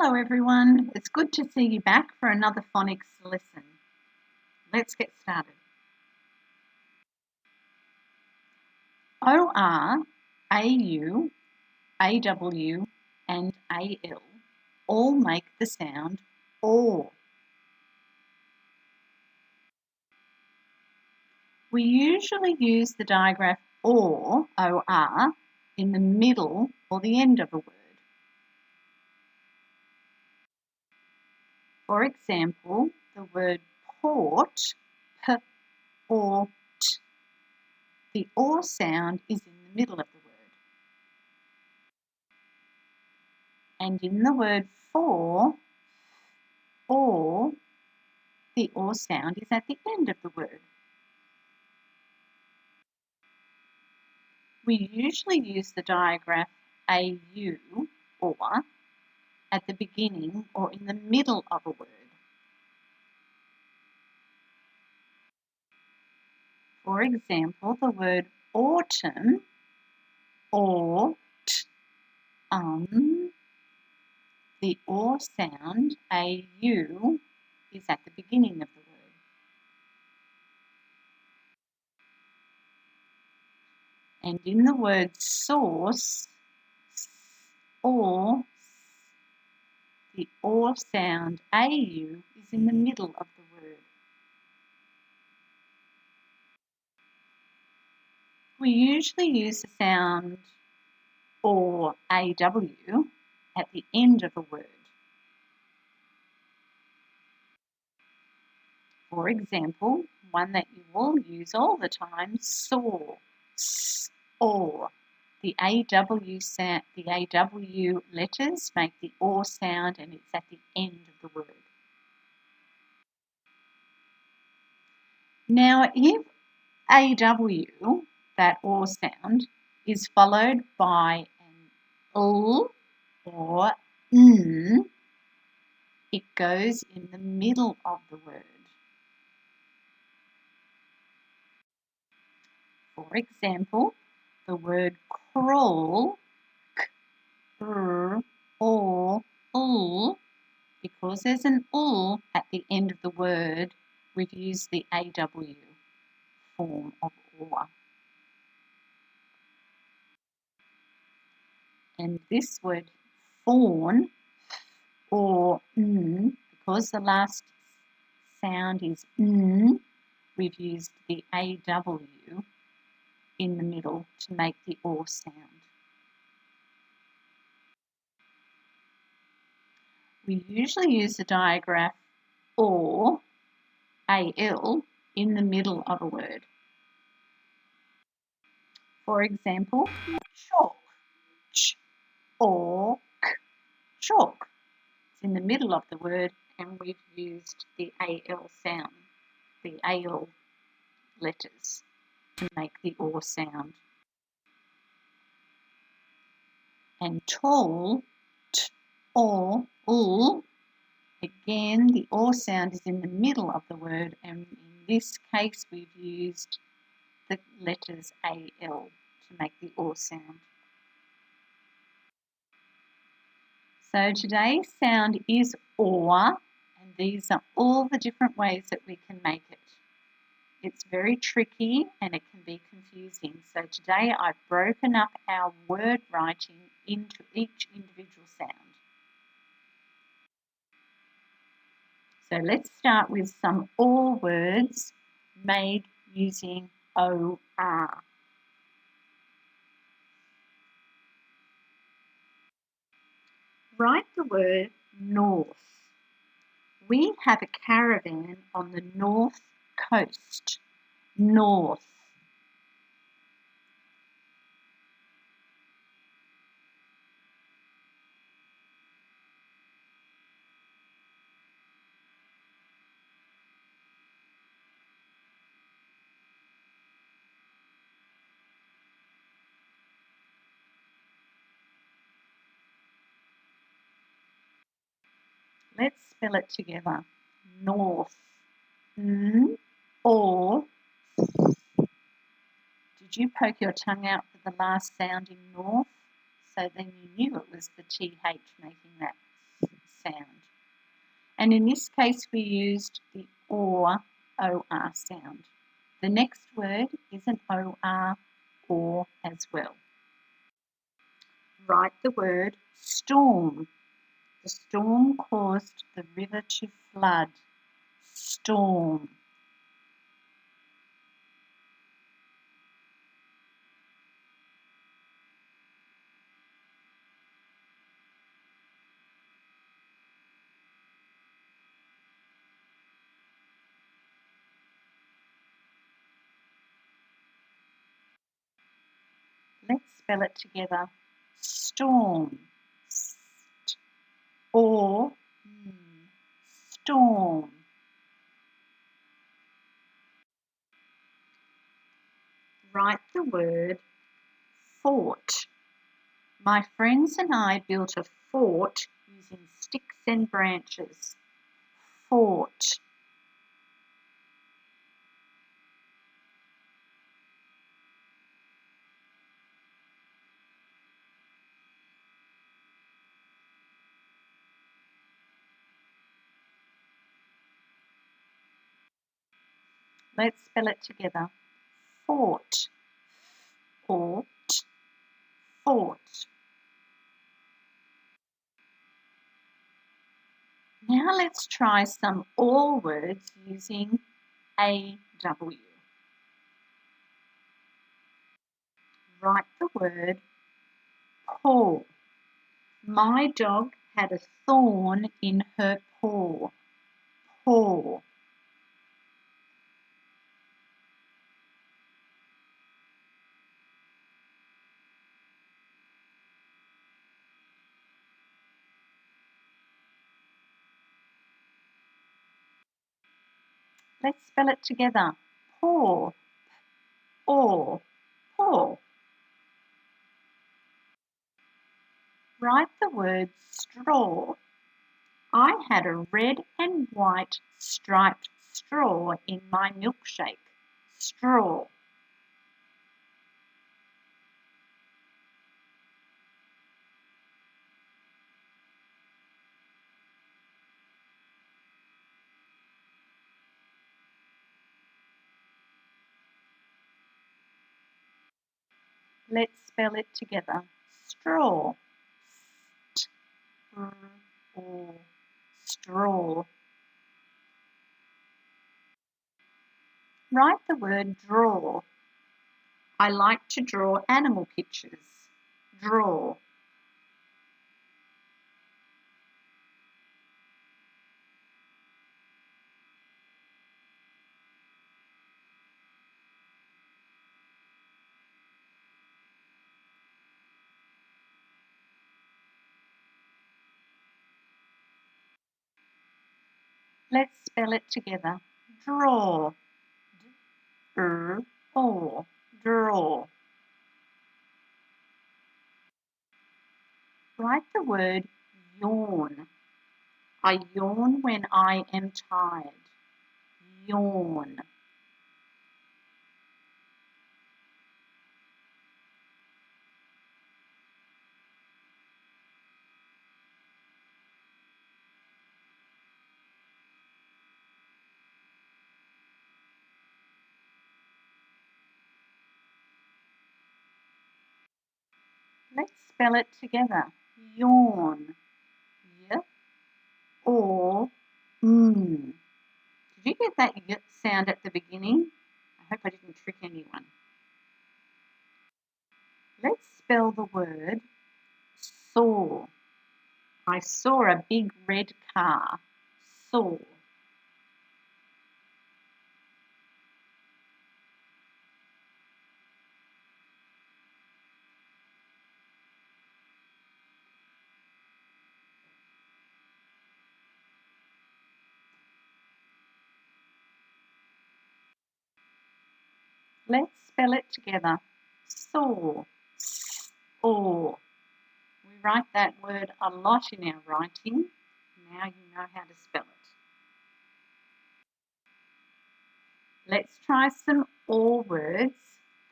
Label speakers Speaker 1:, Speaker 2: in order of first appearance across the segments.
Speaker 1: Hello everyone, it's good to see you back for another phonics lesson. Let's get started. OR, AU, AW and AL all make the sound OR. We usually use the digraph OR in the middle or the end of a word. For example, the word port, P or T. The OR sound is in the middle of the word. And in the word for, or, the OR sound is at the end of the word. We usually use the digraph AU, or, at the beginning or in the middle of a word. For example, the word autumn, or, the OR sound, AU, is at the beginning of the word. And in the word source, or, the OR sound, AU, is in the middle of the word. We usually use the sound or AW at the end of a word. For example, one that you will use all the time, saw, or. The AW letters make the OR sound and it's at the end of the word. Now, if AW, that OR sound, is followed by an L or N, it goes in the middle of the word. For example, the word crawl, or ul, because there's an ul at the end of the word, we've used the AW form of or. And this word fawn, or n, because the last sound is n, we've used the AW in the middle to make the OR sound. We usually use the digraph or, AL, in the middle of a word. For example, chalk, ch, or k, chalk. It's in the middle of the word and we've used the AL sound, the AL letters, to make the OR sound. And tall, t, or, ul, again the OR sound is in the middle of the word and in this case we've used the letters AL to make the OR sound. So today's sound is OR, and these are all the different ways that we can make it. It's very tricky and it can be confusing. So today I've broken up our word writing into each individual sound. So let's start with some OR words made using OR. Write the word north. We have a caravan on the north coast. North. Let's spell it together. North. Or. Did you poke your tongue out for the last sound in north? So then you knew it was the TH making that sound. And in this case, we used the OR sound. The next word is an or as well. Write the word storm. The storm caused the river to flood. Storm. Let's spell it together. Storm. Storm. Write the word fort. My friends and I built a fort using sticks and branches. Fort. Let's spell it together. Fort. Fort. Fort. Now let's try some all words using AW. Write the word paw. My dog had a thorn in her paw. Paw. Let's spell it together. Paw. Paw. Paw. Write the word straw. I had a red and white striped straw in my milkshake. Straw. Let's spell it together. Straw. Straw. Write the word draw. I like to draw animal pictures. Draw. Let's spell it together. Draw. Draw. Write the word yawn. I yawn when I am tired. Yawn. Let's spell it together. Yawn. Did you get that y sound at the beginning? I hope I didn't trick anyone. Let's spell the word saw. I saw a big red car. Saw. Let's spell it together. Saw. Saw. We write that word a lot in our writing. Now you know how to spell it. Let's try some all words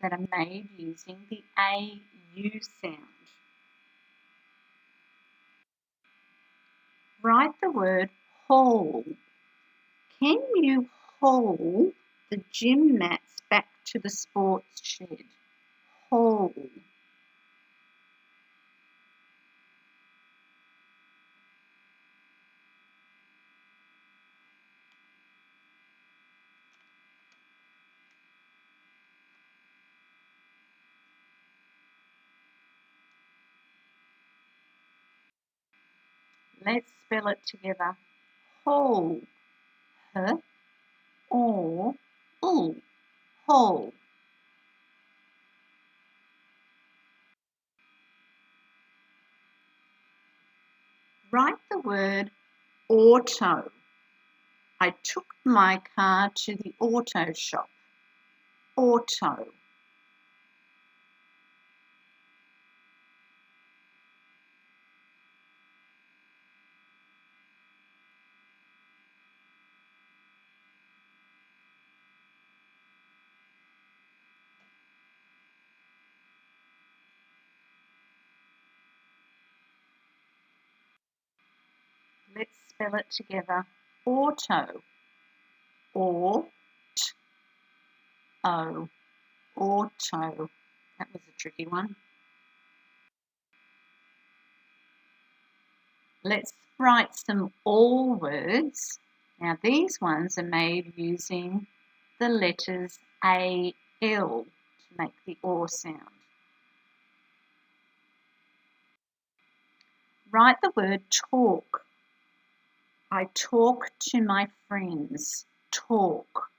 Speaker 1: that are made using the AU sound. Write the word haul. Can you haul the gym mats back to the sports shed? Haul. Let's spell it together. Haul. H or ul. Haul. Write the word auto. I took my car to the auto shop. Auto. Let's spell it together. Auto. Or t o. Auto. That was a tricky one. Let's write some all words. Now these ones are made using the letters A, L to make the or sound. Write the word talk. I talk to my friends. Talk.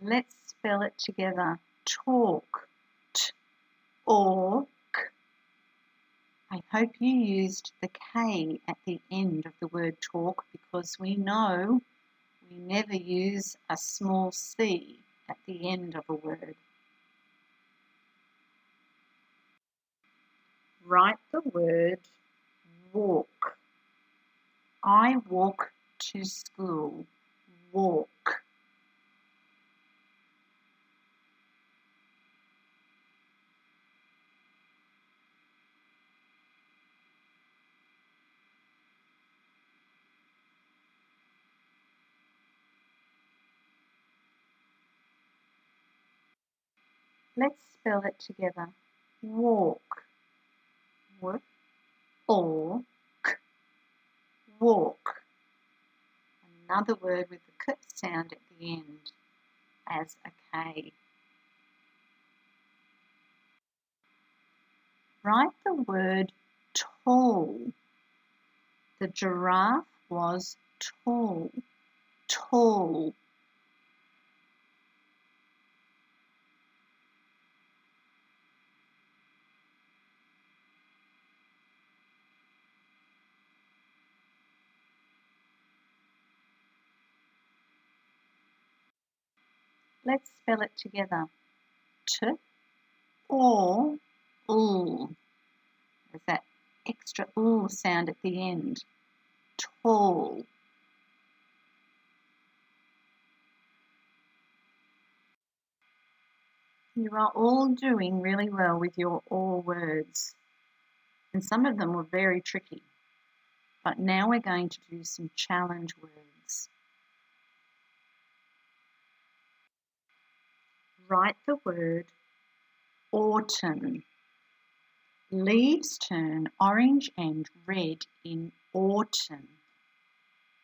Speaker 1: Let's spell it together. Talk. T or k. I hope you used the K at the end of the word talk because we know we never use a small c at the end of a word. Write the word walk. I walk to school. Walk. Let's spell it together. Walk. W or k. Walk. Another word with the k sound at the end as a K. Write the word tall. The giraffe was tall. Tall. Let's spell it together. T or ul. There's that extra ul sound at the end. Tall. You are all doing really well with your all words. And some of them were very tricky. But now we're going to do some challenge words. Write the word autumn. Leaves turn orange and red in autumn.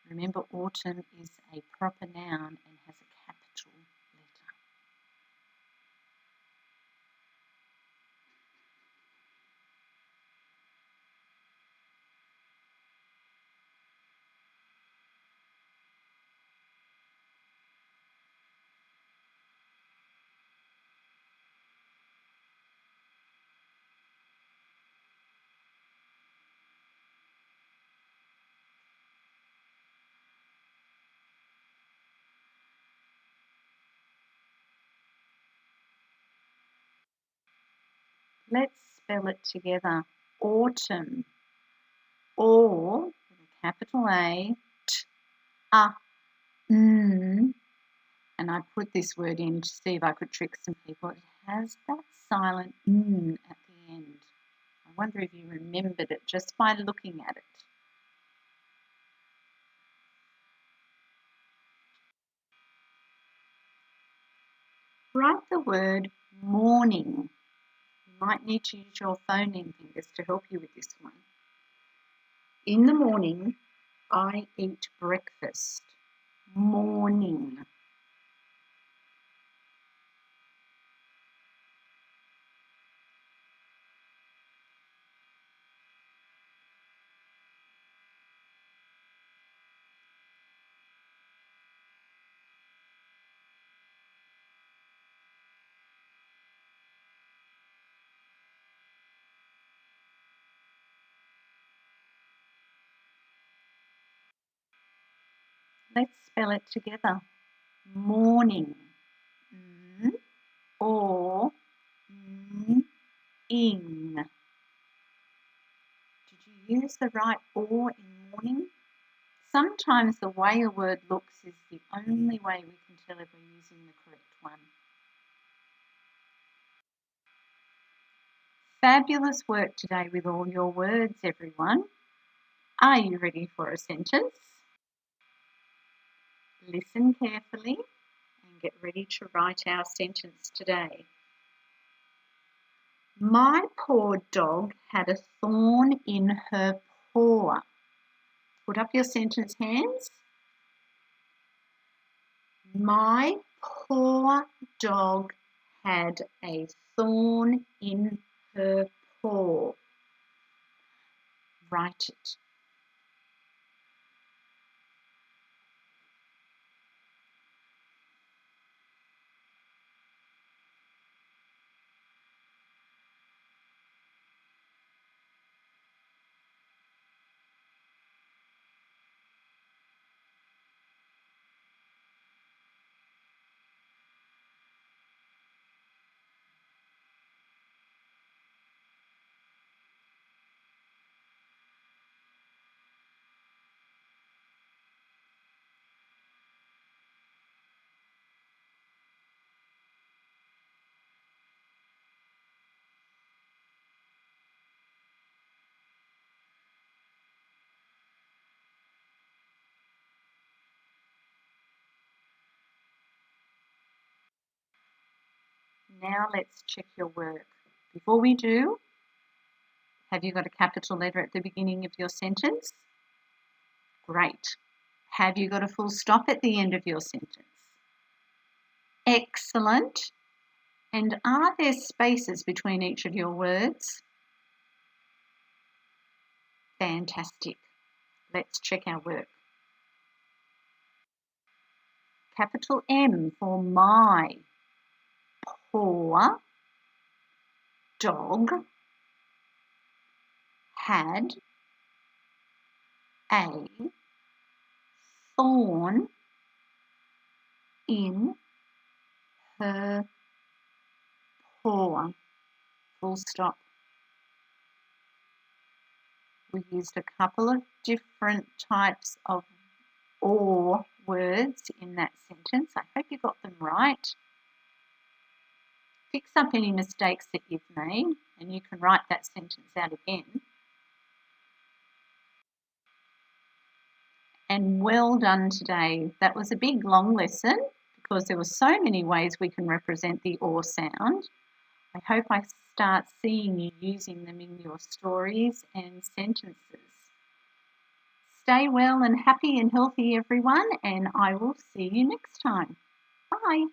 Speaker 1: Remember, autumn is a proper noun and has a capital letter. Let's spell it together. Autumn. Or, with a capital A, t, a, n. And I put this word in to see if I could trick some people. It has that silent n at the end. I wonder if you remembered it just by looking at it. Write the word morning. You might need to use your phoneme fingers to help you with this one. In the morning, I eat breakfast. Morning. Let's spell it together. Morning. Or ing. Did you use the right or in morning? Sometimes the way a word looks is the only way we can tell if we're using the correct one. Fabulous work today with all your words, everyone. Are you ready for a sentence? Listen carefully and get ready to write our sentence today. My poor dog had a thorn in her paw. Put up your sentence hands. My poor dog had a thorn in her paw. Write it. Now let's check your work. Before we do, have you got a capital letter at the beginning of your sentence? Great. Have you got a full stop at the end of your sentence? Excellent. And are there spaces between each of your words? Fantastic. Let's check our work. Capital M for my. Poor dog had a thorn in her paw. Full stop. We used a couple of different types of or words in that sentence. I hope you got them right. Fix up any mistakes that you've made and you can write that sentence out again. And well done today. That was a big long lesson because there were so many ways we can represent the or sound. I hope I start seeing you using them in your stories and sentences. Stay well and happy and healthy, everyone, and I will see you next time. Bye.